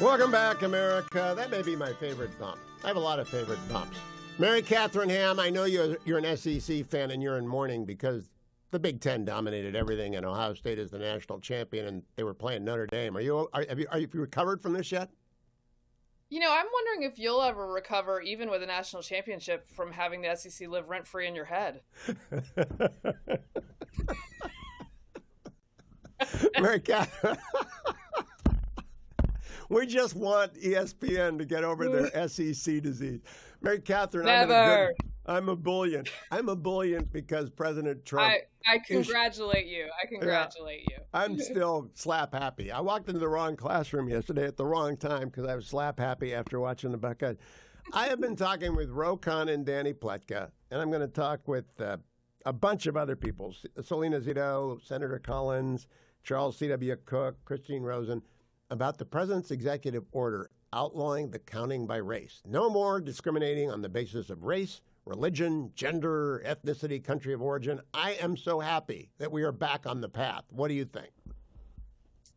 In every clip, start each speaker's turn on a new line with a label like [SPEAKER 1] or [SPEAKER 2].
[SPEAKER 1] Welcome back, America. That may be my favorite bump. I have a lot of favorite bumps. Mary Katharine Ham, I know you're an SEC fan and you're in mourning because the Big Ten dominated everything and Ohio State is the national champion and they were playing Notre Dame. Have you recovered from this yet?
[SPEAKER 2] You know, I'm wondering if you'll ever recover, even with a national championship, from having the SEC live rent-free in your head.
[SPEAKER 1] Mary Katharine. We just want ESPN to get over their SEC disease. Mary Katharine,
[SPEAKER 2] Never.
[SPEAKER 1] I'm a bullion. I'm a bullion because President Trump.
[SPEAKER 2] I congratulate you. I congratulate you.
[SPEAKER 1] I'm still slap happy. I walked into the wrong classroom yesterday at the wrong time because I was slap happy after watching the Buckeyes. I have been talking with Ro Khanna and Danny Pletka, and I'm going to talk with a bunch of other people. Selena Zito, Senator Collins, Charles C.W. Cook, Christine Rosen, about the president's executive order outlawing the counting by race. No more discriminating on the basis of race, religion, gender, ethnicity, country of origin. I am so happy that we are back on the path. What do you think?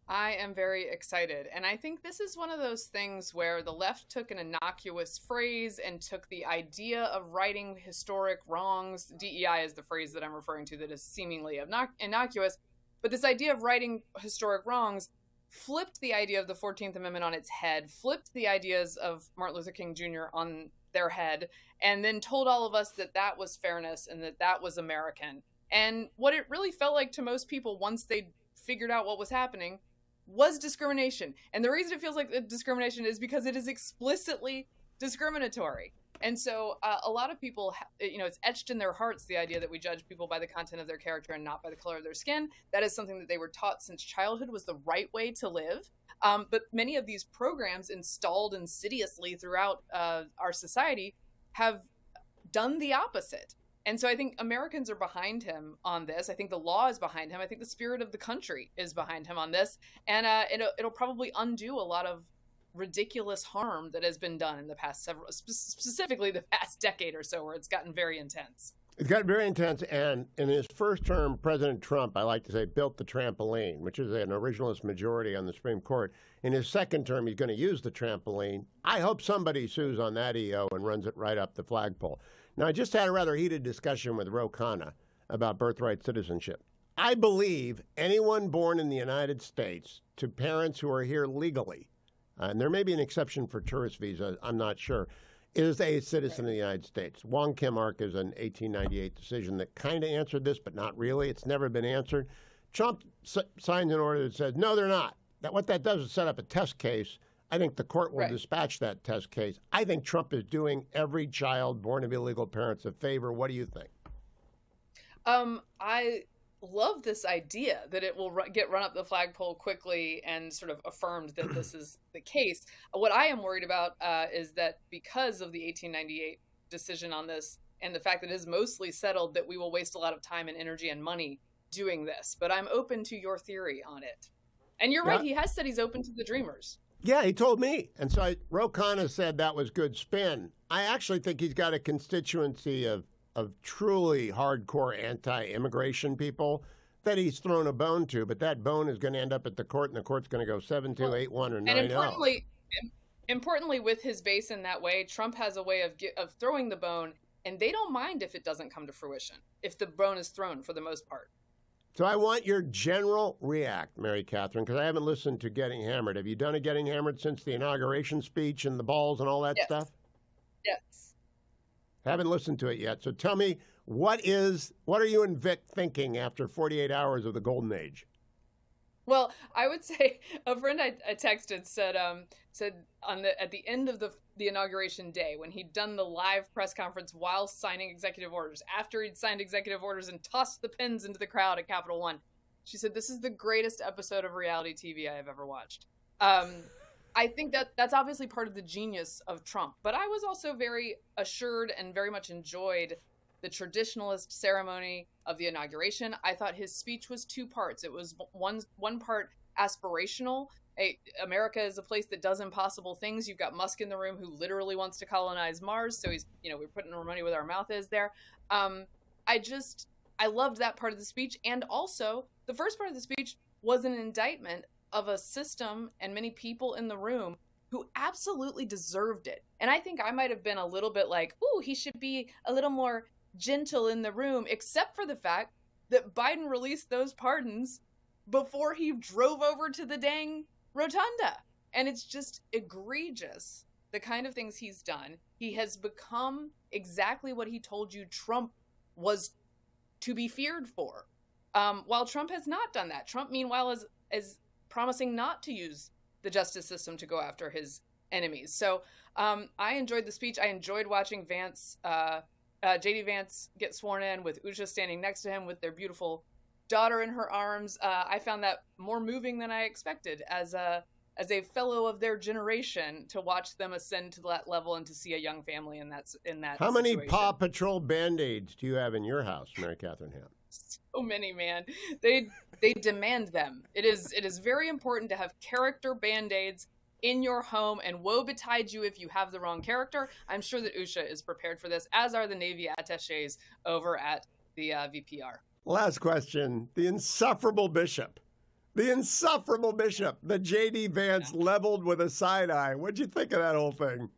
[SPEAKER 2] I am very excited. And I think this is one of those things where the left took an innocuous phrase and took the idea of righting historic wrongs. DEI is the phrase that I'm referring to that is seemingly innocuous. But this idea of righting historic wrongs flipped the idea of the 14th Amendment on its head, flipped the ideas of Martin Luther King Jr. on their head, and then told all of us that that was fairness and that that was American. And what it really felt like to most people once they figured out what was happening was discrimination. And the reason it feels like discrimination is because it is explicitly discriminatory. And so a lot of people, it's etched in their hearts, the idea that we judge people by the content of their character and not by the color of their skin. That is something that they were taught since childhood was the right way to live. But many of these programs installed insidiously throughout our society have done the opposite. And so I think Americans are behind him on this. I think the law is behind him. I think the spirit of the country is behind him on this. And it'll probably undo a lot of ridiculous harm that has been done in the past specifically the past decade or so, where it's gotten very intense.
[SPEAKER 1] It's gotten very intense, and in his first term, President Trump, I like to say, built the trampoline, which is an originalist majority on the Supreme Court. In his second term, he's going to use the trampoline. I hope somebody sues on that EO and runs it right up the flagpole. Now, I just had a rather heated discussion with Ro Khanna about birthright citizenship. I believe anyone born in the United States to parents who are here legally, and there may be an exception for tourist visas, I'm not sure, is a citizen of the United States. Wong Kim Ark is an 1898 decision that kind of answered this, but not really. It's never been answered. Trump signs an order that says, no, they're not. What that does is set up a test case. I think the court will dispatch that test case. I think Trump is doing every child born of illegal parents a favor. What do you think?
[SPEAKER 2] I love this idea that it will get run up the flagpole quickly and sort of affirmed that this is the case. What I am worried about is that because of the 1898 decision on this and the fact that it is mostly settled, that we will waste a lot of time and energy and money doing this. But I'm open to your theory on it. And you're right, he has said he's open to the dreamers.
[SPEAKER 1] Yeah, he told me. And so Ro Khanna said that was good spin. I actually think he's got a constituency of truly hardcore anti-immigration people that he's thrown a bone to, but that bone is going to end up at the court, and the court's going to go 7-2, 8-1, or 9-0.
[SPEAKER 2] And importantly, with his base in that way, Trump has a way of throwing the bone, and they don't mind if it doesn't come to fruition, if the bone is thrown for the most part.
[SPEAKER 1] So I want your general react, Mary Katharine, because I haven't listened to Getting Hammered. Have you done a Getting Hammered since the inauguration speech and the balls and all that stuff?
[SPEAKER 2] Yes.
[SPEAKER 1] Haven't listened to it yet. So tell me, what are you and Vic thinking after 48 hours of the golden age?
[SPEAKER 2] Well, I would say a friend I texted said at the end of the inauguration day, when he'd done the live press conference while signing executive orders, after he'd signed executive orders and tossed the pens into the crowd at Capitol One, she said, "This is the greatest episode of reality TV I have ever watched." I think that's obviously part of the genius of Trump. But I was also very assured and very much enjoyed the traditionalist ceremony of the inauguration. I thought his speech was two parts. It was one part aspirational. America is a place that does impossible things. You've got Musk in the room who literally wants to colonize Mars. So he's, we're putting our money where our mouth is there. I loved that part of the speech. And also the first part of the speech was an indictment of a system and many people in the room who absolutely deserved it. And I think I might have been a little bit like, ooh, he should be a little more gentle in the room, except for the fact that Biden released those pardons before he drove over to the dang rotunda. And it's just egregious, the kind of things he's done. He has become exactly what he told you Trump was to be feared for. While Trump has not done that. Trump, meanwhile, is promising not to use the justice system to go after his enemies. So I enjoyed the speech. I enjoyed watching J.D. Vance get sworn in with Usha standing next to him with their beautiful daughter in her arms. I found that more moving than I expected as a fellow of their generation, to watch them ascend to that level and to see a young family in that
[SPEAKER 1] How many
[SPEAKER 2] situation.
[SPEAKER 1] Paw Patrol Band-Aids do you have in your house, Mary Katharine Ham?
[SPEAKER 2] So many, man. They demand them. It is very important to have character Band-Aids in your home, and woe betide you if you have the wrong character. I'm sure that Usha is prepared for this, as are the Navy attachés over at the VPR.
[SPEAKER 1] Last question. The insufferable bishop. The J.D. Vance leveled with a side eye. What'd you think of that whole thing?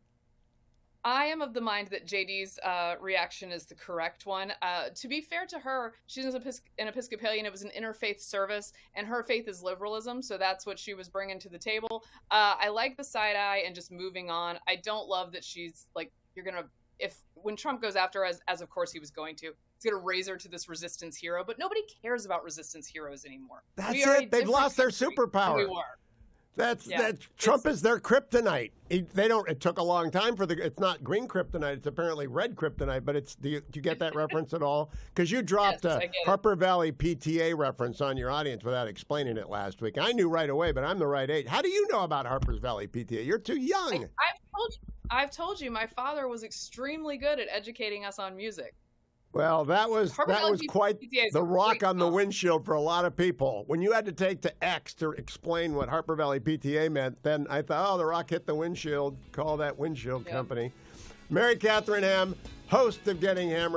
[SPEAKER 2] I am of the mind that JD's reaction is the correct one. To be fair to her, she's an Episcopalian. It was an interfaith service, and her faith is liberalism, so that's what she was bringing to the table. I like the side eye and just moving on. I don't love that she's like, when Trump goes after her, as of course he was going to, he's going to raise her to this resistance hero, but nobody cares about resistance heroes anymore.
[SPEAKER 1] That's it. They've lost their superpower.
[SPEAKER 2] We were.
[SPEAKER 1] Trump is their kryptonite. It took a long time it's not green kryptonite. It's apparently red kryptonite, but do you get that reference at all? Because you dropped a Harper Valley PTA reference on your audience without explaining it last week. I knew right away, but I'm the right age. How do you know about Harper's Valley PTA? You're too young.
[SPEAKER 2] I've told you, my father was extremely good at educating us on music.
[SPEAKER 1] Well, that was quite the rock on the windshield for a lot of people. When you had to take to X to explain what Harper Valley PTA meant, then I thought, oh, the rock hit the windshield. Call that windshield company. Mary Katharine Ham, host of Getting Hammered.